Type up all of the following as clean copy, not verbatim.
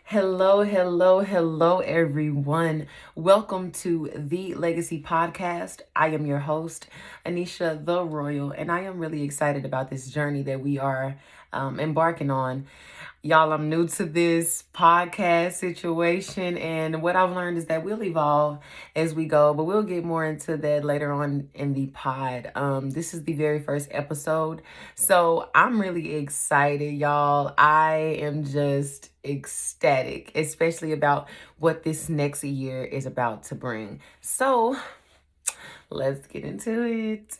Hello, everyone. Welcome to the Legacy Podcast. I am your host, Anisha the Royal, and I am really excited about this journey that we are embarking on. Y'all, I'm new to this podcast situation, and what I've learned is that we'll evolve as we go, but we'll get more into that later on in the pod. This is the very first episode, so I'm really excited, y'all. I am just ecstatic, especially about what this next year is about to bring. So, let's get into it.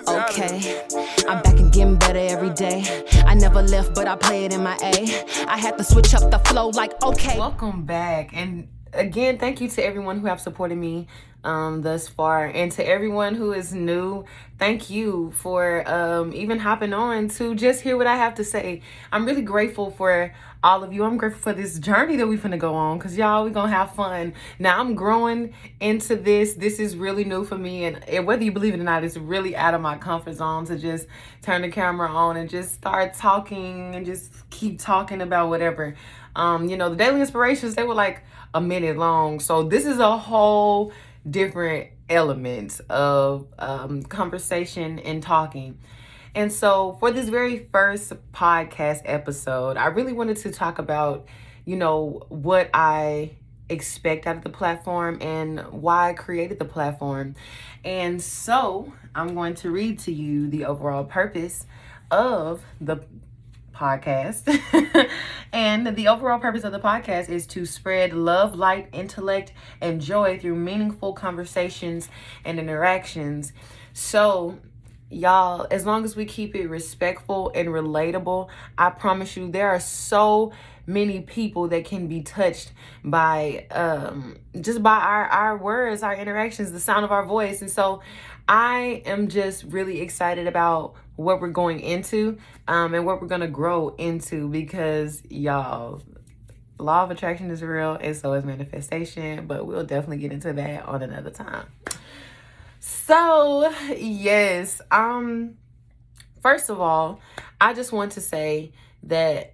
Okay, I'm back and getting better every day. I never left, but I play it in my A. I had to switch up the flow like, okay. Welcome back. And again, thank you to everyone who have supported me thus far. And to everyone who is new, thank you for even hopping on to just hear what I have to say. I'm really grateful for all of you. I'm grateful for this journey that we're finna go on, because y'all, we're gonna have fun. Now I'm growing into this. This is really new for me, and whether you believe it or not, it's really out of my comfort zone to just turn the camera on and just start talking and just keep talking about whatever. The daily inspirations, they were like a minute long. So this is a whole different element of conversation and talking. And so for this very first podcast episode, I really wanted to talk about, what I expect out of the platform and why I created the platform. And so I'm going to read to you the overall purpose of the podcast. And the overall purpose of the podcast is to spread love, light, intellect, and joy through meaningful conversations and interactions. So y'all, as long as we keep it respectful and relatable, I promise you there are so many people that can be touched by just by our words, our interactions, the sound of our voice. And so I am just really excited about what we're going into and what we're going to grow into, because y'all, law of attraction is real, and so is manifestation, but we'll definitely get into that on another time. So, yes, first of all, I just want to say that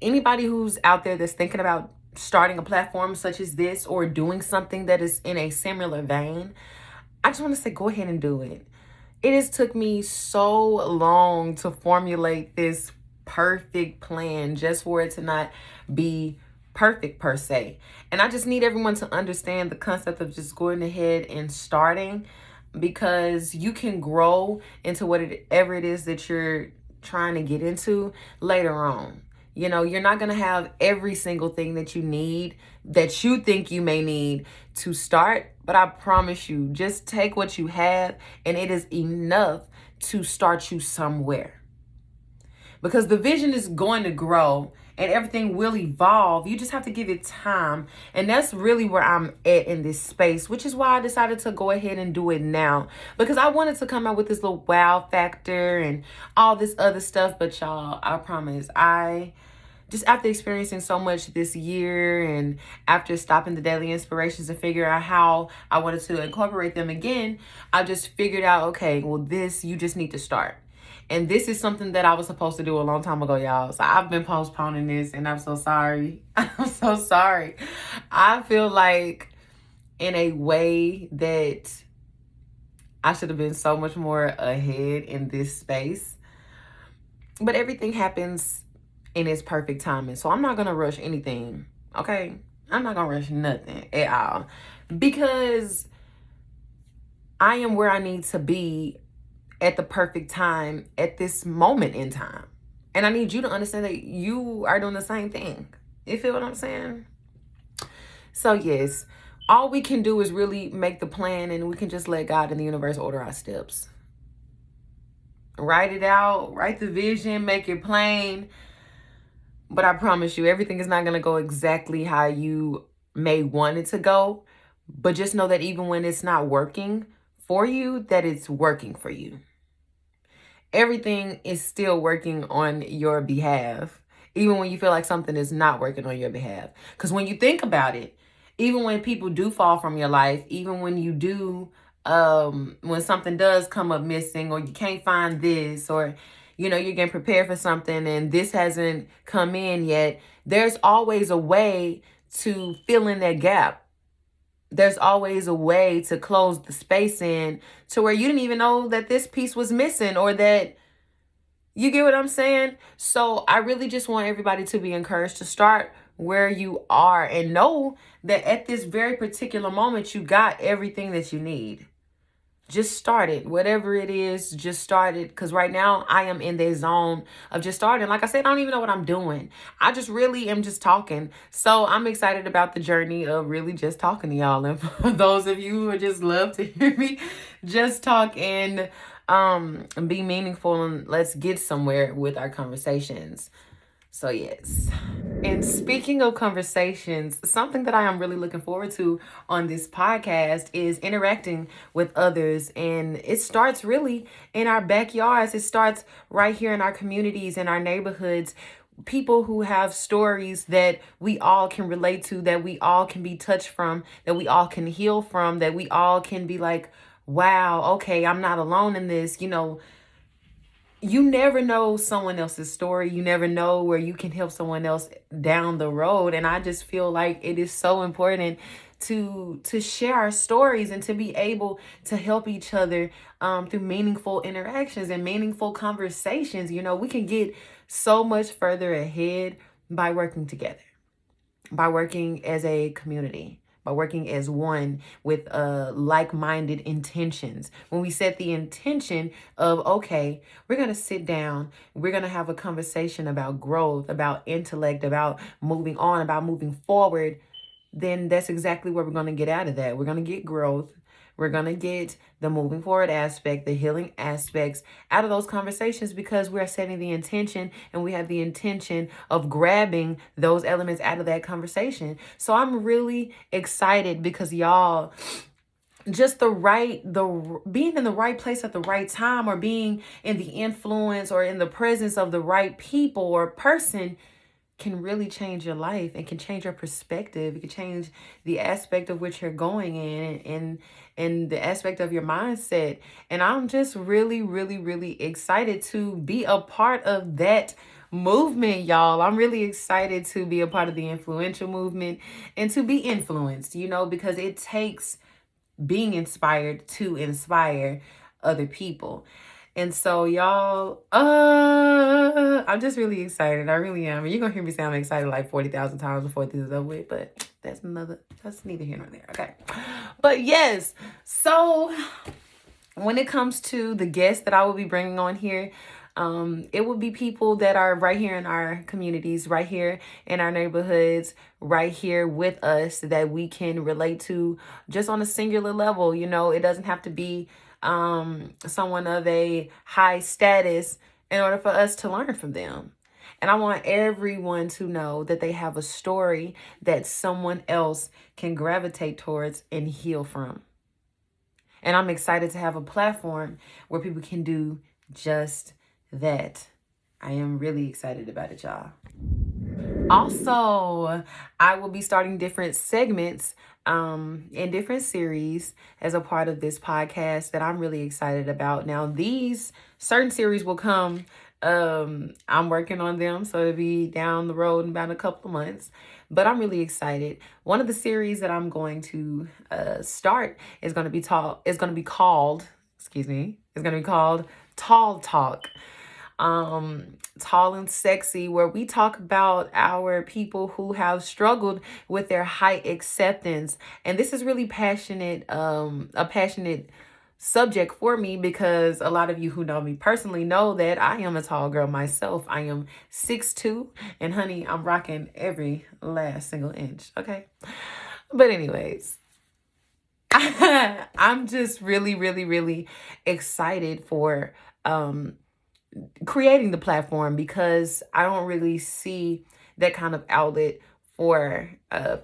anybody who's out there that's thinking about starting a platform such as this or doing something that is in a similar vein, I just want to say, go ahead and do it. It has took me so long to formulate this perfect plan just for it to not be perfect per se. And I just need everyone to understand the concept of just going ahead and starting, because you can grow into whatever it is that you're trying to get into later on. You're not going to have every single thing that you need, that you think you may need to start. But I promise you, just take what you have, and it is enough to start you somewhere. Because the vision is going to grow and everything will evolve. You just have to give it time. And that's really where I'm at in this space, which is why I decided to go ahead and do it now. Because I wanted to come out with this little wow factor and all this other stuff. But y'all, I promise, just after experiencing so much this year, and after stopping the daily inspirations and figure out how I wanted to incorporate them again, I just figured out, okay, well, you just need to start. And this is something that I was supposed to do a long time ago, y'all. So I've been postponing this, and I'm so sorry. I'm so sorry. I feel like in a way that I should have been so much more ahead in this space. But everything happens in its perfect timing. So I'm not going to rush anything, okay? I'm not going to rush nothing at all, because I am where I need to be at the perfect time at this moment in time. And I need you to understand that you are doing the same thing. You feel what I'm saying? So yes, all we can do is really make the plan, and we can just let God and the universe order our steps. Write it out, write the vision, make it plain. But I promise you, everything is not going to go exactly how you may want it to go. But just know that even when it's not working for you, that it's working for you. Everything is still working on your behalf, even when you feel like something is not working on your behalf. Because when you think about it, even when people do fall from your life, even when you do, when something does come up missing, or you can't find this, or you're getting prepared for something and this hasn't come in yet, there's always a way to fill in that gap. There's always a way to close the space in to where you didn't even know that this piece was missing, or that, you get what I'm saying? So I really just want everybody to be encouraged to start where you are and know that at this very particular moment, you got everything that you need. Just start it. Whatever it is, just start it. Because right now I am in the zone of just starting. Like I said, I don't even know what I'm doing. I just really am just talking. So I'm excited about the journey of really just talking to y'all. And for those of you who just love to hear me just talk and be meaningful, and let's get somewhere with our conversations. So yes. And speaking of conversations, something that I am really looking forward to on this podcast is interacting with others. And it starts really in our backyards. It starts right here in our communities, in our neighborhoods. People who have stories that we all can relate to, that we all can be touched from, that we all can heal from, that we all can be like, wow, okay, I'm not alone in this. You never know someone else's story. You never know where you can help someone else down the road. And I just feel like it is so important to share our stories and to be able to help each other through meaningful interactions and meaningful conversations. We can get so much further ahead by working together, by working as a community, by working as one with like-minded intentions. When we set the intention of, okay, we're going to sit down, we're going to have a conversation about growth, about intellect, about moving on, about moving forward, then that's exactly what we're going to get out of that. We're going to get growth. We're going to get the moving forward aspect, the healing aspects out of those conversations, because we're setting the intention and we have the intention of grabbing those elements out of that conversation. So I'm really excited because y'all, just being in the right place at the right time, or being in the influence or in the presence of the right people or person, can really change your life and can change your perspective. It can change the aspect of which you're going in, and the aspect of your mindset. And I'm just really, really, really excited to be a part of that movement, y'all. I'm really excited to be a part of the influential movement and to be influenced, because it takes being inspired to inspire other people. And so y'all, I'm just really excited. I really am. You're going to hear me sound excited like 40,000 times before this is over with, but that's neither here nor there. Okay. But yes, so when it comes to the guests that I will be bringing on here, it will be people that are right here in our communities, right here in our neighborhoods, right here with us, that we can relate to just on a singular level. It doesn't have to be someone of a high status in order for us to learn from them. And I want everyone to know that they have a story that someone else can gravitate towards and heal from. And I'm excited to have a platform where people can do just that. I am really excited about it, y'all. Also, I will be starting different segments in different series as a part of this podcast that I'm really excited about. Now, these certain series will come. I'm working on them, so it'll be down the road in about a couple of months. But I'm really excited. One of the series that I'm going to start is going to be called Tall Talk. Tall and Sexy, where we talk about our people who have struggled with their height acceptance. And this is really a passionate subject for me, because a lot of you who know me personally know that I am a tall girl myself. I am 6'2", and honey, I'm rocking every last single inch. Okay. But anyways, I'm just really, really, really excited for creating the platform, because I don't really see that kind of outlet for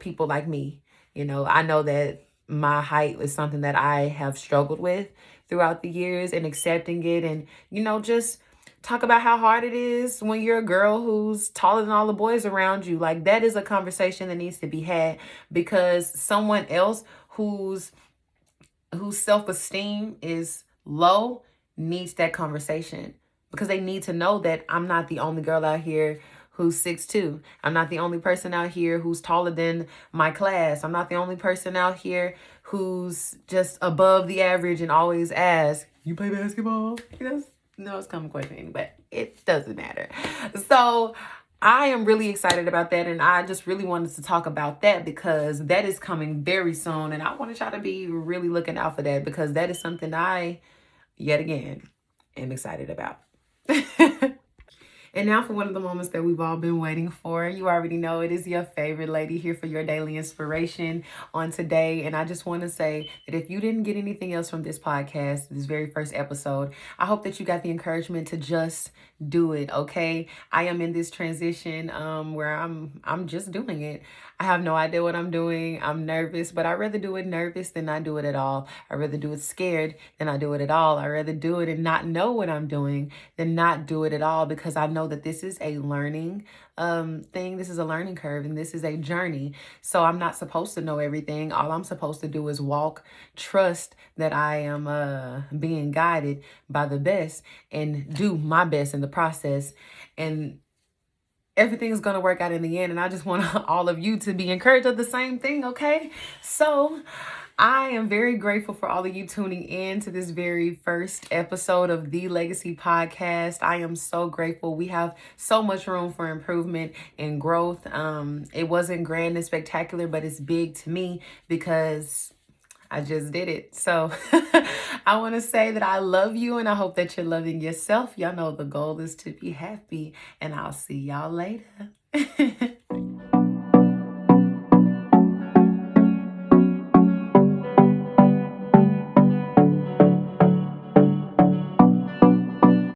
people like me. I know that my height is something that I have struggled with throughout the years, and accepting it, and just talk about how hard it is when you're a girl who's taller than all the boys around you. Like, that is a conversation that needs to be had, because someone else whose self-esteem is low needs that conversation. because they need to know that I'm not the only girl out here who's 6'2". I'm not the only person out here who's taller than my class. I'm not the only person out here who's just above the average and always asks, you play basketball? No, it's coming question, but it doesn't matter. So I am really excited about that, and I just really wanted to talk about that because that is coming very soon, and I wanted y'all to be really looking out for that because that is something I, yet again, am excited about. And now for one of the moments that we've all been waiting for. You already know it is your favorite lady here for your daily inspiration on today. And I just want to say that if you didn't get anything else from this podcast, this very first episode, I hope that you got the encouragement to just do it, okay? I am in this transition where I'm just doing it. I have no idea what I'm doing. I'm nervous, but I'd rather do it nervous than not do it at all. I'd rather do it scared than not do it at all. I'd rather do it and not know what I'm doing than not do it at all, because I know that this is a learning thing. This is a learning curve and this is a journey. So I'm not supposed to know everything. All I'm supposed to do is walk, trust that I am being guided by the best, and do my best in the process. And everything is going to work out in the end. And I just want all of you to be encouraged of the same thing, okay? So I am very grateful for all of you tuning in to this very first episode of the Legacy Podcast. I am so grateful. We have so much room for improvement and growth. It wasn't grand and spectacular, but it's big to me because I just did it. So I want to say that I love you and I hope that you're loving yourself. Y'all know the goal is to be happy, and I'll see y'all later.